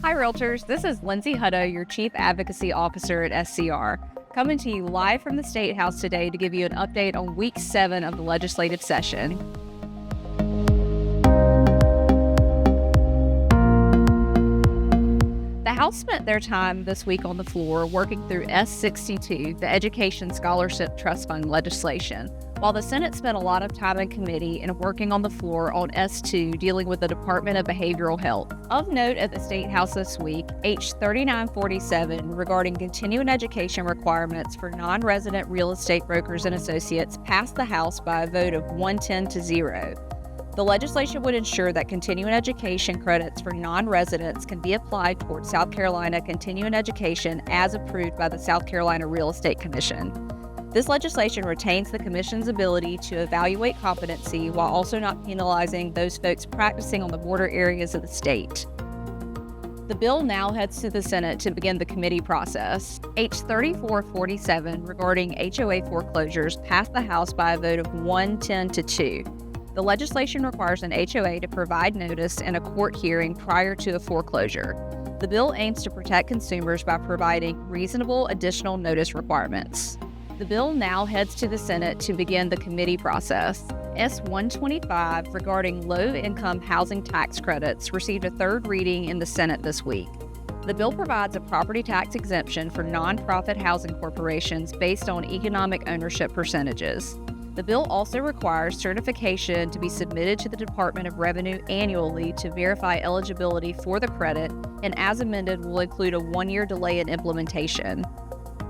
Hi, Realtors. This is Lindsay Hutto, your Chief Advocacy Officer at SCR, coming to you live from the State House today to give you an update on Week 7 of the legislative session. The House spent their time this week on the floor working through S62, the Education Scholarship Trust Fund legislation, while the Senate spent a lot of time in committee and working on the floor on S2, dealing with the Department of Behavioral Health. Of note at the State House this week, H 3947 regarding continuing education requirements for non-resident real estate brokers and associates passed the House by a vote of 110 to 0. The legislation would ensure that continuing education credits for non-residents can be applied toward South Carolina continuing education as approved by the South Carolina Real Estate Commission. This legislation retains the Commission's ability to evaluate competency while also not penalizing those folks practicing on the border areas of the state. The bill now heads to the Senate to begin the committee process. H 3447 regarding HOA foreclosures passed the House by a vote of 110 to 2. The legislation requires an HOA to provide notice in a court hearing prior to a foreclosure. The bill aims to protect consumers by providing reasonable additional notice requirements. The bill now heads to the Senate to begin the committee process. S 125 regarding low-income housing tax credits received a third reading in the Senate this week. The bill provides a property tax exemption for nonprofit housing corporations based on economic ownership percentages. The bill also requires certification to be submitted to the Department of Revenue annually to verify eligibility for the credit, and as amended will include a one-year delay in implementation.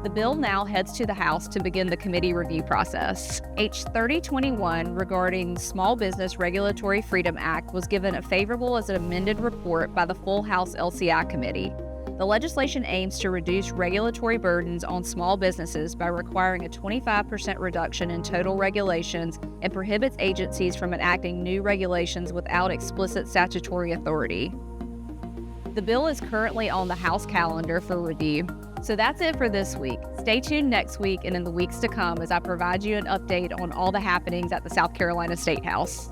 The bill now heads to the House to begin the committee review process. H 3021 regarding Small Business Regulatory Freedom Act was given a favorable as an amended report by the full House LCI committee. The legislation aims to reduce regulatory burdens on small businesses by requiring a 25% reduction in total regulations and prohibits agencies from enacting new regulations without explicit statutory authority. The bill is currently on the House calendar for review. So that's it for this week. Stay tuned next week and in the weeks to come as I provide you an update on all the happenings at the South Carolina State House.